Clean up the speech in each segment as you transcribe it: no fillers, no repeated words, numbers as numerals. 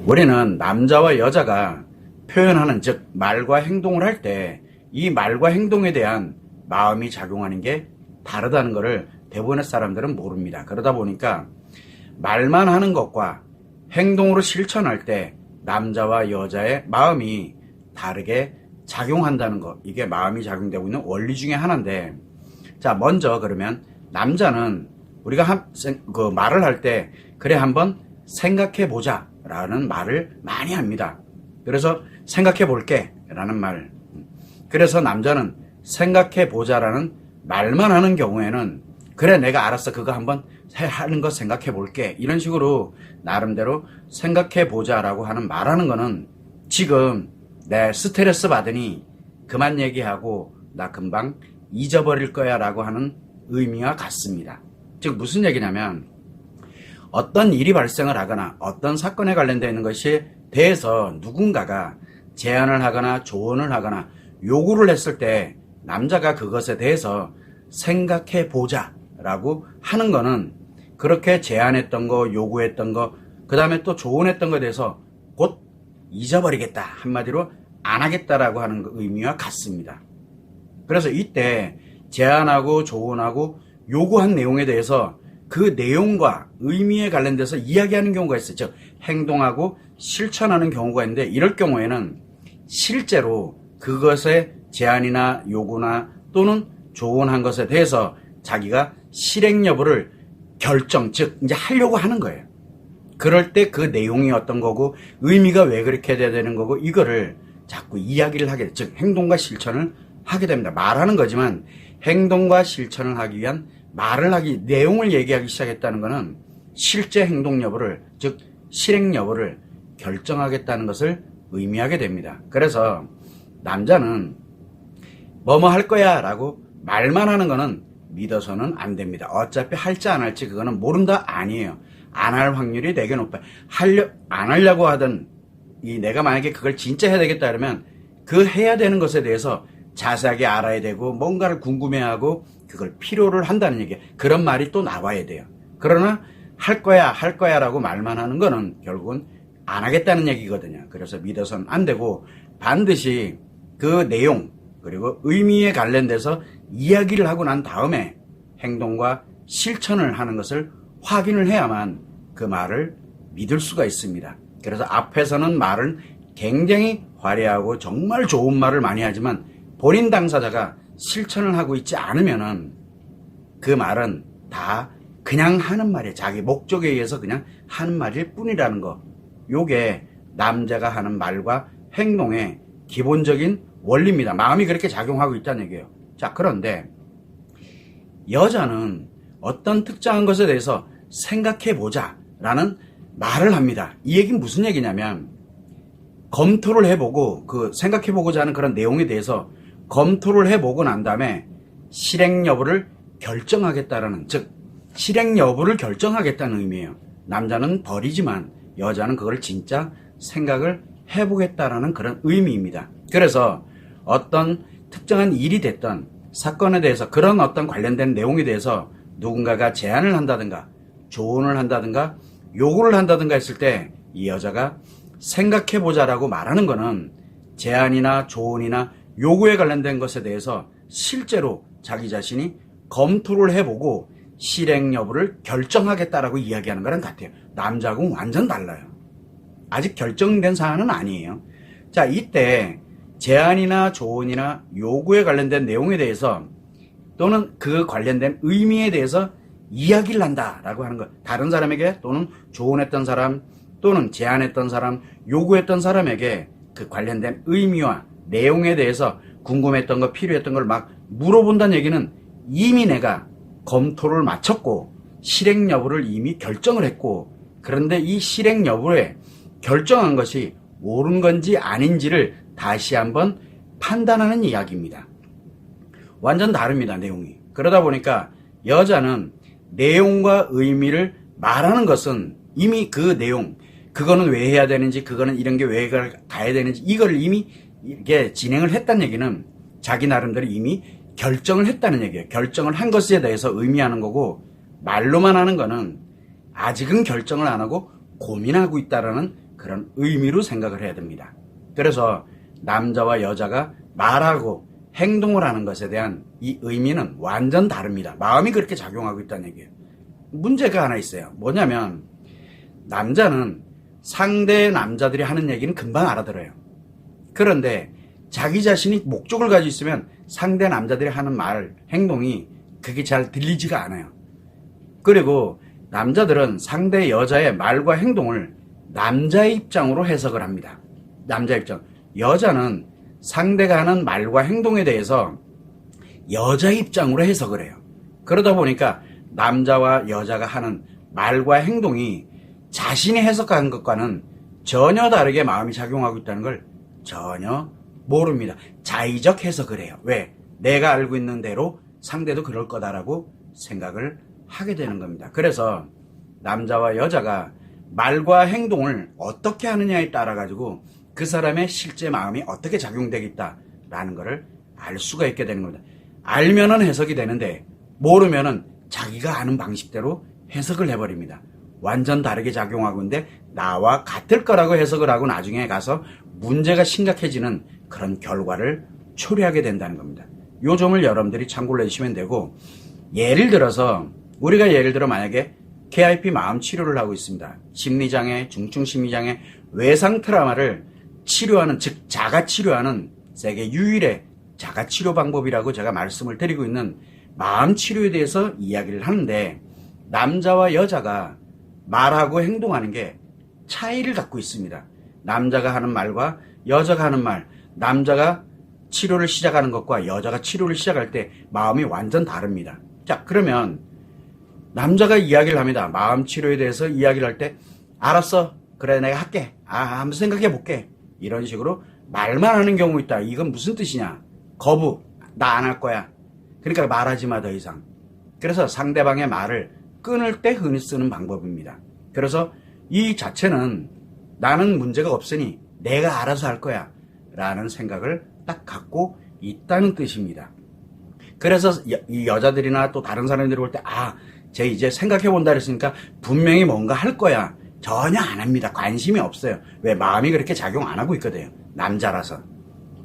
우리는 남자와 여자가 표현하는, 즉 말과 행동을 할 때 이 말과 행동에 대한 마음이 작용하는 게 다르다는 것을 대부분의 사람들은 모릅니다. 그러다 보니까 말만 하는 것과 행동으로 실천할 때 남자와 여자의 마음이 다르게 작용한다는 것, 이게 마음이 작용되고 있는 원리 중에 하나인데, 자, 먼저 그러면 남자는 우리가 말을 할 때 그래 한번 생각해 보자 라는 말을 많이 합니다. 그래서 생각해 볼게 라는 말. 그래서 남자는 생각해 보자라는 말만 하는 경우에는 그래 내가 알았어 그거 한번 하는 거 생각해 볼게 이런 식으로 나름대로 생각해 보자라고 하는 말하는 거는 지금 내 스트레스 받으니 그만 얘기하고 나 금방 잊어버릴 거야 라고 하는 의미와 같습니다. 즉 무슨 얘기냐면 어떤 일이 발생을 하거나 어떤 사건에 관련되어 있는 것에 대해서 누군가가 제안을 하거나 조언을 하거나 요구를 했을 때 남자가 그것에 대해서 생각해 보자 라고 하는 거는 그렇게 제안했던 거, 요구했던 거, 그 다음에 또 조언했던 거에 대해서 곧 잊어버리겠다, 한마디로 안 하겠다라고 하는 의미와 같습니다. 그래서 이때 제안하고 조언하고 요구한 내용에 대해서 그 내용과 의미에 관련돼서 이야기하는 경우가 있어요. 즉 행동하고 실천하는 경우가 있는데, 이럴 경우에는 실제로 그것의 제안이나 요구나 또는 조언한 것에 대해서 자기가 실행 여부를 결정, 즉 이제 하려고 하는 거예요. 그럴 때 그 내용이 어떤 거고 의미가 왜 그렇게 돼야 되는 거고 이거를 자꾸 이야기를 하게 돼. 즉 행동과 실천을 하게 됩니다. 말하는 거지만 행동과 실천을 하기 위한 내용을 얘기하기 시작했다는 것은 실제 행동 여부를, 즉 실행 여부를 결정하겠다는 것을 의미하게 됩니다. 그래서 남자는 뭐뭐 할 거야 라고 말만 하는 거는 믿어서는 안 됩니다. 어차피 할지 안 할지 그거는 모른다 아니에요. 안 할 확률이 되게 높아요. 안 하려고 하던 내가 만약에 그걸 진짜 해야 되겠다 그러면 그 해야 되는 것에 대해서 자세하게 알아야 되고 뭔가를 궁금해하고 그걸 필요를 한다는 얘기예요. 그런 말이 또 나와야 돼요. 그러나 할 거야 라고 말만 하는 거는 결국은 안 하겠다는 얘기거든요. 그래서 믿어서는 안 되고 반드시 그 내용 그리고 의미에 관련돼서 이야기를 하고 난 다음에 행동과 실천을 하는 것을 확인을 해야만 그 말을 믿을 수가 있습니다. 그래서 앞에서는 말은 굉장히 화려하고 정말 좋은 말을 많이 하지만 본인 당사자가 실천을 하고 있지 않으면은 그 말은 다 그냥 하는 말이에요. 자기 목적에 의해서 그냥 하는 말일 뿐이라는 거. 요게 남자가 하는 말과 행동의 기본적인 원리입니다. 마음이 그렇게 작용하고 있다는 얘기예요. 자, 그런데 여자는 어떤 특정한 것에 대해서 생각해보자 라는 말을 합니다. 이 얘기는 무슨 얘기냐면 검토를 해보고 그 생각해보고자 하는 그런 내용에 대해서 검토를 해보고 난 다음에 실행 여부를 결정하겠다라는, 즉 실행 여부를 결정하겠다는 의미예요. 남자는 버리지만 여자는 그걸 진짜 생각을 해보겠다라는 그런 의미입니다. 그래서 어떤 특정한 일이 됐던 사건에 대해서 그런 어떤 관련된 내용에 대해서 누군가가 제안을 한다든가 조언을 한다든가 요구를 한다든가 했을 때 이 여자가 생각해보자라고 말하는 거는 제안이나 조언이나 요구에 관련된 것에 대해서 실제로 자기 자신이 검토를 해보고 실행 여부를 결정하겠다라고 이야기하는 거랑 같아요. 남자하고는 완전 달라요. 아직 결정된 사안은 아니에요. 자, 이때 제안이나 조언이나 요구에 관련된 내용에 대해서 또는 그 관련된 의미에 대해서 이야기를 한다라고 하는 것. 다른 사람에게 또는 조언했던 사람 또는 제안했던 사람, 요구했던 사람에게 그 관련된 의미와 내용에 대해서 궁금했던 거, 필요했던 걸 막 물어본다는 얘기는 이미 내가 검토를 마쳤고 실행 여부를 이미 결정을 했고, 그런데 이 실행 여부에 결정한 것이 옳은 건지 아닌지를 다시 한번 판단하는 이야기입니다. 완전 다릅니다, 내용이. 그러다 보니까 여자는 내용과 의미를 말하는 것은 이미 그 내용, 그거는 왜 해야 되는지, 그거는 이런 게 왜 가야 되는지, 이걸 이미 이렇게 진행을 했다는 얘기는 자기 나름대로 이미 결정을 했다는 얘기예요. 결정을 한 것에 대해서 의미하는 거고, 말로만 하는 거는 아직은 결정을 안 하고 고민하고 있다라는 그런 의미로 생각을 해야 됩니다. 그래서 남자와 여자가 말하고 행동을 하는 것에 대한 이 의미는 완전 다릅니다. 마음이 그렇게 작용하고 있다는 얘기예요. 문제가 하나 있어요. 뭐냐면 남자는 상대 남자들이 하는 얘기는 금방 알아들어요. 그런데 자기 자신이 목적을 가지고 있으면 상대 남자들이 하는 말, 행동이 그게 잘 들리지가 않아요. 그리고 남자들은 상대 여자의 말과 행동을 남자의 입장으로 해석을 합니다. 남자 입장. 여자는 상대가 하는 말과 행동에 대해서 여자 입장으로 해석을 해요. 그러다 보니까 남자와 여자가 하는 말과 행동이 자신이 해석한 것과는 전혀 다르게 마음이 작용하고 있다는 걸 전혀 모릅니다. 자의적 해석을 해요. 왜? 내가 알고 있는 대로 상대도 그럴 거다라고 생각을 하게 되는 겁니다. 그래서 남자와 여자가 말과 행동을 어떻게 하느냐에 따라 가지고 그 사람의 실제 마음이 어떻게 작용되겠다라는 것을 알 수가 있게 되는 겁니다. 알면은 해석이 되는데 모르면은 자기가 아는 방식대로 해석을 해버립니다. 완전 다르게 작용하고 있는데 나와 같을 거라고 해석을 하고 나중에 가서 문제가 심각해지는 그런 결과를 초래하게 된다는 겁니다. 요 점을 여러분들이 참고를 해주시면 되고, 예를 들어서 우리가 만약에 KIP 마음 치료를 하고 있습니다. 심리장애, 중증심리장애, 외상 트라우마를 치료하는, 즉 자가 치료하는 세계 유일의 자가 치료 방법이라고 제가 말씀을 드리고 있는 마음 치료에 대해서 이야기를 하는데, 남자와 여자가 말하고 행동하는 게 차이를 갖고 있습니다. 남자가 하는 말과 여자가 하는 말, 남자가 치료를 시작하는 것과 여자가 치료를 시작할 때 마음이 완전 다릅니다. 자, 그러면 남자가 이야기를 합니다. 마음 치료에 대해서 이야기를 할 때, 알았어, 그래, 내가 할게, 한번 생각해 볼게, 이런 식으로 말만 하는 경우 있다. 이건 무슨 뜻이냐? 거부, 나 안 할 거야. 그러니까 말하지 마, 더 이상. 그래서 상대방의 말을 끊을 때 흔히 쓰는 방법입니다. 그래서 이 자체는 나는 문제가 없으니 내가 알아서 할 거야 라는 생각을 딱 갖고 있다는 뜻입니다. 그래서 이 여자들이나 또 다른 사람들이 볼 때, 쟤 이제 생각해 본다 그랬으니까 분명히 뭔가 할 거야. 전혀 안 합니다. 관심이 없어요. 왜? 마음이 그렇게 작용 안 하고 있거든요. 남자라서.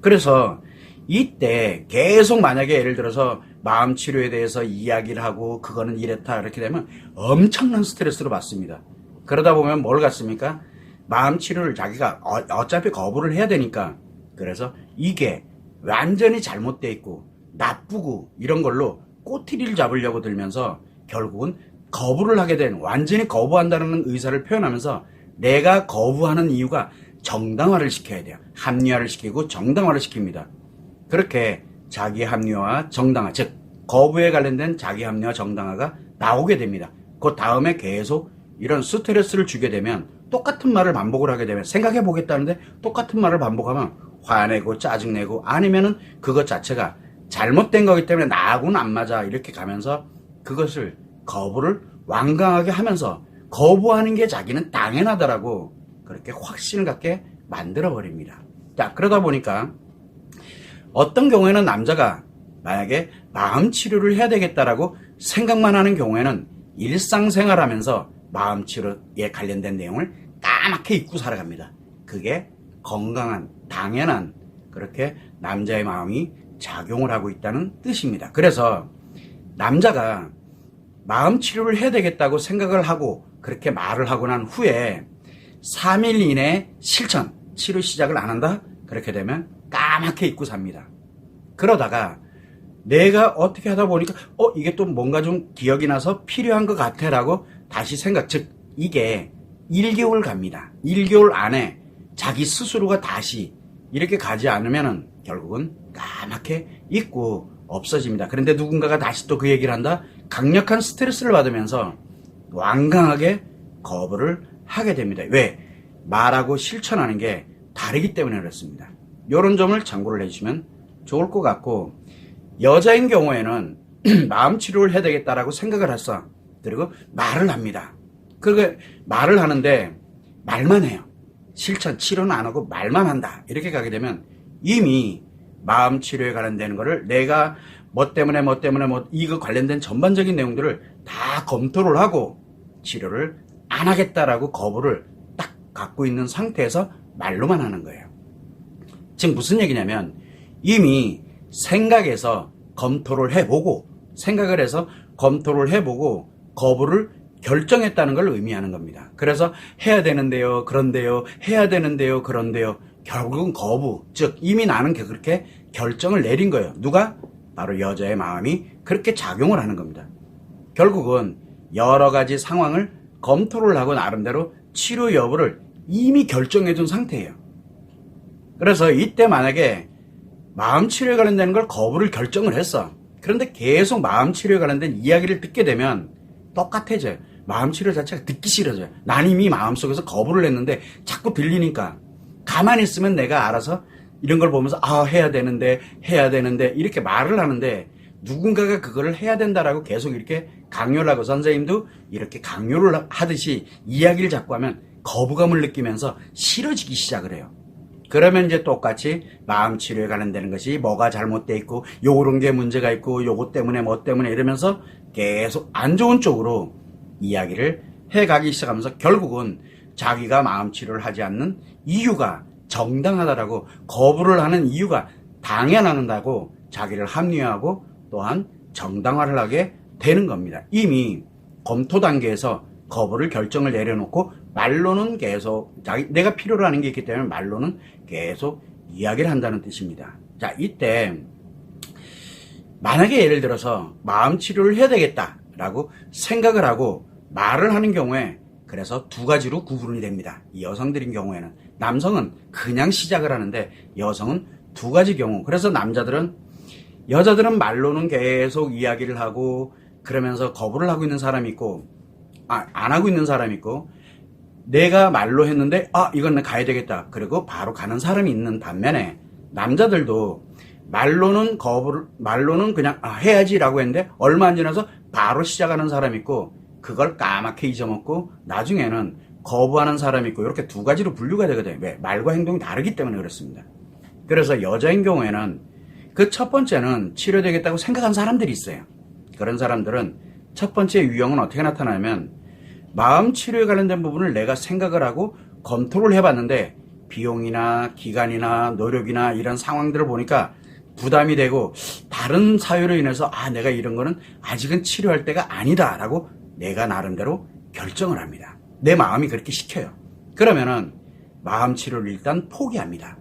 그래서 이때 계속 만약에 예를 들어서 마음 치료에 대해서 이야기를 하고 그거는 이랬다 이렇게 되면 엄청난 스트레스를 받습니다. 그러다 보면 뭘 갖습니까? 마음 치료를 자기가 어차피 거부를 해야 되니까, 그래서 이게 완전히 잘못돼 있고 나쁘고 이런 걸로 꼬투리를 잡으려고 들면서 결국은 거부를 하게 된, 완전히 거부한다는 의사를 표현하면서 내가 거부하는 이유가 정당화를 시켜야 돼요. 합리화를 시키고 정당화를 시킵니다. 그렇게 자기 합리화와 정당화, 즉 거부에 관련된 자기 합리화 정당화가 나오게 됩니다. 그 다음에 계속 이런 스트레스를 주게 되면, 똑같은 말을 반복을 하게 되면, 생각해 보겠다는데 똑같은 말을 반복하면 화내고 짜증내고, 아니면은 그것 자체가 잘못된 거기 때문에 나하고는 안 맞아 이렇게 가면서 그것을 거부를 완강하게 하면서 거부하는 게 자기는 당연하다라고 그렇게 확신을 갖게 만들어 버립니다. 자, 그러다 보니까 어떤 경우에는 남자가 만약에 마음 치료를 해야 되겠다라고 생각만 하는 경우에는 일상생활 하면서 마음 치료에 관련된 내용을 까맣게 잊고 살아갑니다. 그게 건강한, 당연한, 그렇게 남자의 마음이 작용을 하고 있다는 뜻입니다. 그래서 남자가 마음 치료를 해야 되겠다고 생각을 하고 그렇게 말을 하고 난 후에 3일 이내에 실천, 치료 시작을 안 한다? 그렇게 되면 까맣게 잊고 삽니다. 그러다가 내가 어떻게 하다 보니까 이게 또 뭔가 좀 기억이 나서 필요한 것 같아 라고 다시 생각, 즉 이게 1개월 갑니다. 1개월 안에 자기 스스로가 다시 이렇게 가지 않으면은 결국은 까맣게 잊고 없어집니다. 그런데 누군가가 다시 또 그 얘기를 한다? 강력한 스트레스를 받으면서 완강하게 거부를 하게 됩니다. 왜? 말하고 실천하는 게 다르기 때문에 그렇습니다. 이런 점을 참고를 해주시면 좋을 것 같고, 여자인 경우에는 마음 치료를 해야 되겠다라고 생각을 했어. 그리고 말을 합니다. 그렇게 말을 하는데 말만 해요. 실천, 치료는 안 하고 말만 한다. 이렇게 가게 되면 이미 마음 치료에 관련되는 거를 내가 뭐 때문에 이거 관련된 전반적인 내용들을 다 검토를 하고 치료를 안 하겠다라고 거부를 딱 갖고 있는 상태에서 말로만 하는 거예요. 지금 무슨 얘기냐면 이미 생각해서 검토를 해보고 생각을 해서 검토를 해보고 거부를 결정했다는 걸 의미하는 겁니다. 그래서 해야 되는데요, 그런데요, 해야 되는데요, 그런데요. 결국은 거부, 즉 이미 나는 그렇게 결정을 내린 거예요. 누가? 바로 여자의 마음이 그렇게 작용을 하는 겁니다. 결국은 여러 가지 상황을 검토를 하고 나름대로 치료 여부를 이미 결정해 둔 상태예요. 그래서 이때 만약에 마음 치료에 관련된 걸 거부를 결정을 했어. 그런데 계속 마음 치료에 관련된 이야기를 듣게 되면 똑같아져요. 마음 치료 자체가 듣기 싫어져요. 난 이미 마음속에서 거부를 했는데 자꾸 들리니까 가만히 있으면 내가 알아서 이런 걸 보면서 해야 되는데 이렇게 말을 하는데 누군가가 그거를 해야 된다라고 계속 이렇게 강요를 하고 선생님도 이렇게 강요를 하듯이 이야기를 자꾸 하면 거부감을 느끼면서 싫어지기 시작을 해요. 그러면 이제 똑같이 마음 치료에 관련되는 것이 뭐가 잘못돼 있고 요런 게 문제가 있고 요것 때문에 뭐 때문에 이러면서 계속 안 좋은 쪽으로 이야기를 해가기 시작하면서 결국은 자기가 마음 치료를 하지 않는 이유가 정당하다라고 거부를 하는 이유가 당연하다고 자기를 합리화하고 또한 정당화를 하게 되는 겁니다. 이미 검토 단계에서 거부를 결정을 내려놓고 말로는 계속 내가 필요로 하는 게 있기 때문에 말로는 계속 이야기를 한다는 뜻입니다. 자, 이때 만약에 예를 들어서 마음 치료를 해야 되겠다라고 생각을 하고 말을 하는 경우에 그래서 두 가지로 구분이 됩니다. 이 여성들인 경우에는 남성은 그냥 시작을 하는데 여성은 두 가지 경우. 그래서 여자들은 말로는 계속 이야기를 하고 그러면서 거부를 하고 있는 사람이 있고 안 하고 있는 사람이 있고 내가 말로 했는데 이건 가야 되겠다 그리고 바로 가는 사람이 있는 반면에 남자들도 말로는 그냥 해야지라고 했는데 얼마 안 지나서 바로 시작하는 사람이 있고 그걸 까맣게 잊어먹고 나중에는 거부하는 사람이 있고 이렇게 두 가지로 분류가 되거든요. 왜? 말과 행동이 다르기 때문에 그렇습니다. 그래서 여자인 경우에는 그 첫 번째는 치료되겠다고 생각한 사람들이 있어요. 그런 사람들은 첫 번째 유형은 어떻게 나타나냐면 마음 치료에 관련된 부분을 내가 생각을 하고 검토를 해봤는데 비용이나 기간이나 노력이나 이런 상황들을 보니까 부담이 되고 다른 사유로 인해서 내가 이런 거는 아직은 치료할 때가 아니다 라고 내가 나름대로 결정을 합니다. 내 마음이 그렇게 시켜요. 그러면은 마음 치료를 일단 포기합니다.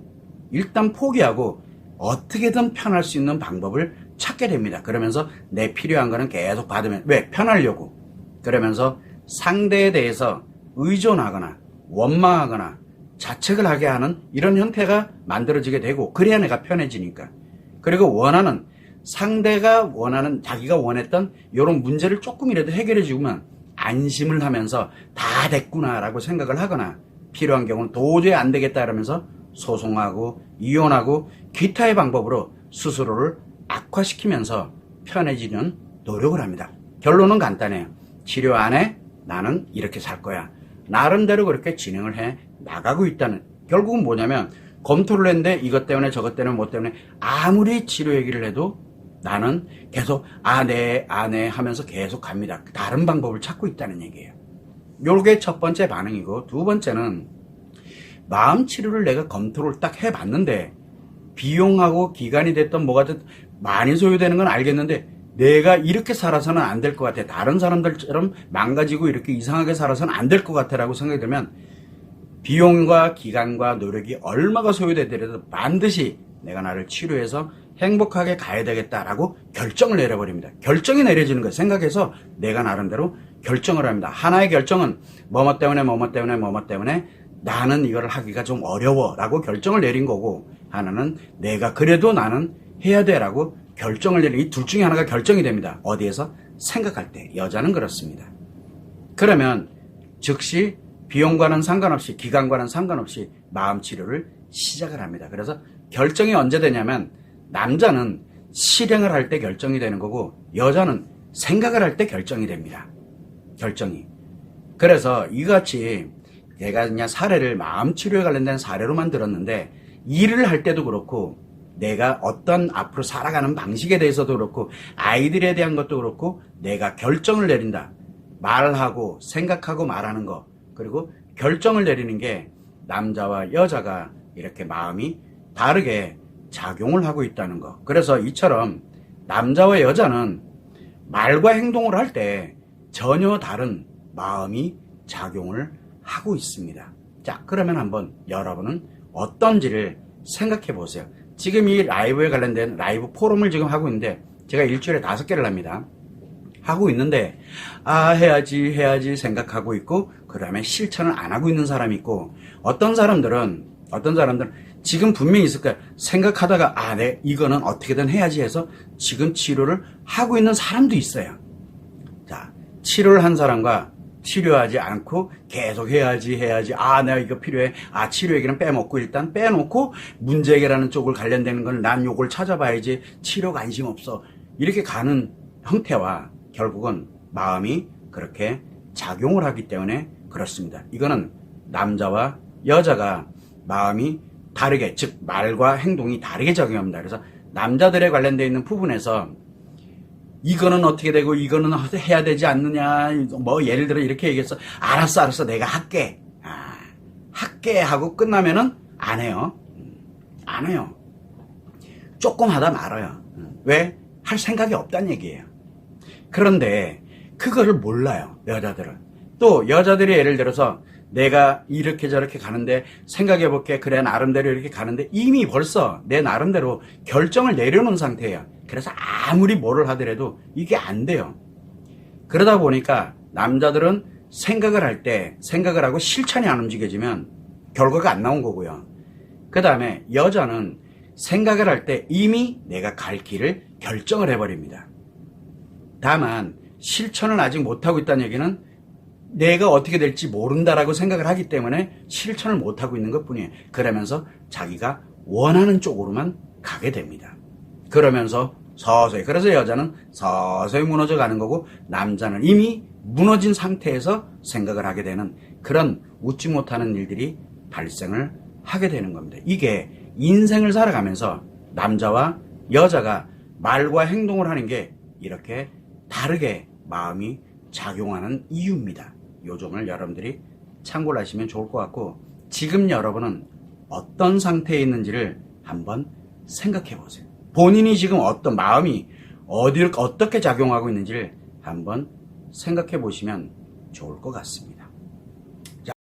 일단 포기하고 어떻게든 편할 수 있는 방법을 찾게 됩니다. 그러면서 내 필요한 거는 계속 받으면 왜? 편하려고. 그러면서 상대에 대해서 의존하거나 원망하거나 자책을 하게 하는 이런 형태가 만들어지게 되고 그래야 내가 편해지니까. 그리고 상대가 원하는 자기가 원했던 이런 문제를 조금이라도 해결해 주면 안심을 하면서 다 됐구나라고 생각을 하거나 필요한 경우는 도저히 안 되겠다 이러면서 소송하고 이혼하고 기타의 방법으로 스스로를 악화시키면서 편해지는 노력을 합니다. 결론은 간단해요. 치료 안에 나는 이렇게 살 거야. 나름대로 그렇게 진행을 해 나가고 있다는 결국은 뭐냐면 검토를 했는데 이것 때문에 저것 때문에 뭐 때문에 아무리 치료 얘기를 해도 나는 계속 네 하면서 계속 갑니다. 다른 방법을 찾고 있다는 얘기예요. 요게 첫 번째 반응이고 두 번째는 마음 치료를 내가 검토를 딱 해봤는데 비용하고 기간이 됐던 뭐가 됐든 많이 소요되는 건 알겠는데 내가 이렇게 살아서는 안 될 것 같아. 다른 사람들처럼 망가지고 이렇게 이상하게 살아서는 안 될 것 같아라고 생각이 들면 비용과 기간과 노력이 얼마가 소요되더라도 반드시 내가 나를 치료해서 행복하게 가야 되겠다라고 결정을 내려버립니다. 결정이 내려지는 거예요. 생각해서 내가 나름대로 결정을 합니다. 하나의 결정은 뭐뭐 때문에 나는 이걸 하기가 좀 어려워라고 결정을 내린 거고 하나는 내가 그래도 나는 해야 돼라고 결정을 내린 이 둘 중에 하나가 결정이 됩니다. 어디에서? 생각할 때. 여자는 그렇습니다. 그러면 즉시 비용과는 상관없이 기간과는 상관없이 마음 치료를 시작을 합니다. 그래서 결정이 언제 되냐면 남자는 실행을 할 때 결정이 되는 거고 여자는 생각을 할 때 결정이 됩니다. 결정이. 그래서 이같이 제가 그냥 사례를 마음 치료에 관련된 사례로만 들었는데 일을 할 때도 그렇고 내가 어떤 앞으로 살아가는 방식에 대해서도 그렇고 아이들에 대한 것도 그렇고 내가 결정을 내린다. 말하고 생각하고 말하는 거 그리고 결정을 내리는 게 남자와 여자가 이렇게 마음이 다르게 작용을 하고 있다는 거. 그래서 이처럼 남자와 여자는 말과 행동을 할 때 전혀 다른 마음이 작용을 하고 있습니다. 자, 그러면 한번 여러분은 어떤지를 생각해 보세요. 지금 이 라이브에 관련된 라이브 포럼을 지금 하고 있는데 제가 일주일에 5개를 합니다. 하고 있는데 해야지 생각하고 있고 그 다음에 실천을 안 하고 있는 사람이 있고 어떤 사람들은 지금 분명히 있을 거야. 생각하다가 이거는 어떻게든 해야지 해서 지금 치료를 하고 있는 사람도 있어요. 자, 치료를 한 사람과 치료하지 않고 계속 해야지 내가 이거 필요해. 치료 얘기는 빼먹고 일단 빼놓고 문제 해결하는 쪽을 관련되는 건 난 요걸 찾아봐야지. 치료 관심 없어. 이렇게 가는 형태와 결국은 마음이 그렇게 작용을 하기 때문에 그렇습니다. 이거는 남자와 여자가 마음이 다르게, 즉 말과 행동이 다르게 작용합니다. 그래서 남자들에 관련되어 있는 부분에서 이거는 어떻게 되고 이거는 해야 되지 않느냐, 뭐 예를 들어 이렇게 얘기했어. 알았어 내가 할게. 할게 하고 끝나면은 안 해요. 조금 하다 말아요. 왜? 할 생각이 없다는 얘기예요. 그런데 그거를 몰라요, 여자들은. 또 여자들이 예를 들어서 내가 이렇게 저렇게 가는데 생각해볼게. 그래, 나름대로 이렇게 가는데 이미 벌써 내 나름대로 결정을 내려놓은 상태예요. 그래서 아무리 뭐를 하더라도 이게 안 돼요. 그러다 보니까 남자들은 생각을 할 때 생각을 하고 실천이 안 움직여지면 결과가 안 나온 거고요. 그 다음에 여자는 생각을 할 때 이미 내가 갈 길을 결정을 해버립니다. 다만 실천을 아직 못하고 있다는 얘기는 내가 어떻게 될지 모른다라고 생각을 하기 때문에 실천을 못하고 있는 것뿐이에요. 그러면서 자기가 원하는 쪽으로만 가게 됩니다. 그러면서 서서히, 그래서 여자는 서서히 무너져 가는 거고 남자는 이미 무너진 상태에서 생각을 하게 되는 그런 웃지 못하는 일들이 발생을 하게 되는 겁니다. 이게 인생을 살아가면서 남자와 여자가 말과 행동을 하는 게 이렇게 다르게 마음이 작용하는 이유입니다. 요 점을 여러분들이 참고를 하시면 좋을 것 같고, 지금 여러분은 어떤 상태에 있는지를 한번 생각해 보세요. 본인이 지금 어떤 마음이 어떻게 작용하고 있는지를 한번 생각해 보시면 좋을 것 같습니다.